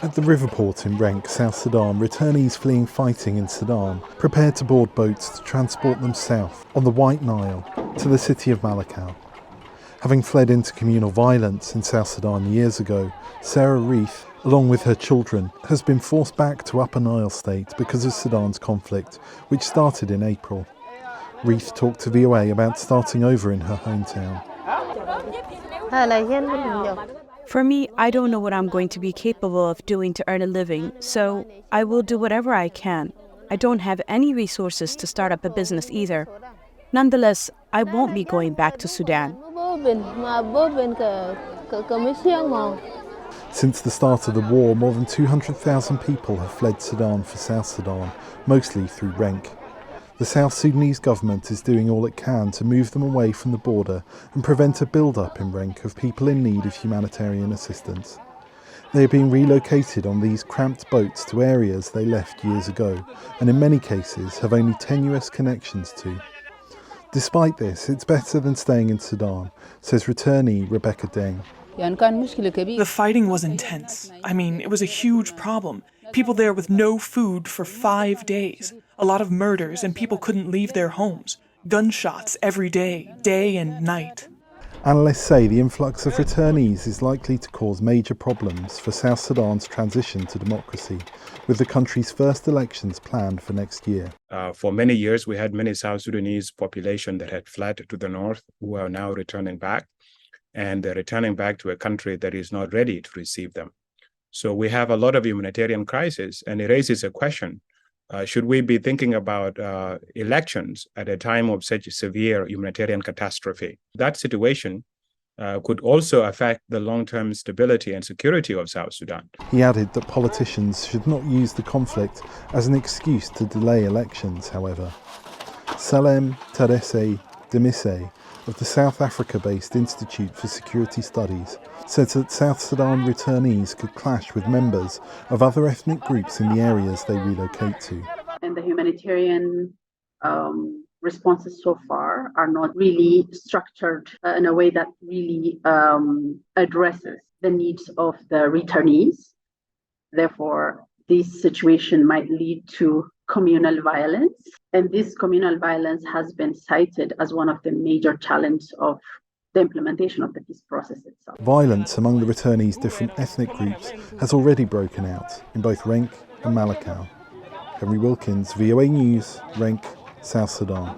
At the river port in Renk, South Sudan, returnees fleeing fighting in Sudan prepared to board boats to transport them south on the White Nile to the city of Malakal. Having fled intercommunal violence in South Sudan years ago, Sarah Reith, along with her children, has been forced back to Upper Nile State because of Sudan's conflict, which started in April. Reith talked to VOA about starting over in her hometown. For me, I don't know what I'm going to be capable of doing to earn a living, so I will do whatever I can. I don't have any resources to start up a business either. Nonetheless, I won't be going back to Sudan. Since the start of the war, more than 200,000 people have fled Sudan for South Sudan, mostly through Renk. The South Sudanese government is doing all it can to move them away from the border and prevent a build-up in Renk of people in need of humanitarian assistance. They are being relocated on these cramped boats to areas they left years ago, and in many cases have only tenuous connections to. Despite this, it's better than staying in Sudan, says returnee Rebecca Deng. The fighting was intense. I mean, it was a huge problem. People there with no food for 5 days. A lot of murders, and people couldn't leave their homes. Gunshots every day, day and night. Analysts say the influx of returnees is likely to cause major problems for South Sudan's transition to democracy, with the country's first elections planned for next year. For many years, we had many South Sudanese population that had fled to the north who are now returning back, and they're returning back to a country that is not ready to receive them. So we have a lot of humanitarian crisis, and it raises a question. Should we be thinking about elections at a time of such a severe humanitarian catastrophe? That situation could also affect the long-term stability and security of South Sudan. He added that politicians should not use the conflict as an excuse to delay elections, however. Salem Terese Demise of the South Africa-based Institute for Security Studies said that South Sudan returnees could clash with members of other ethnic groups in the areas they relocate to. And the humanitarian responses so far are not really structured in a way that really addresses the needs of the returnees. Therefore, this situation might lead to communal violence. And this communal violence has been cited as one of the major challenges of the implementation of the peace process itself. Violence among the returnees' different ethnic groups has already broken out in both Renk and Malakal. Henry Wilkins, VOA News, Renk, South Sudan.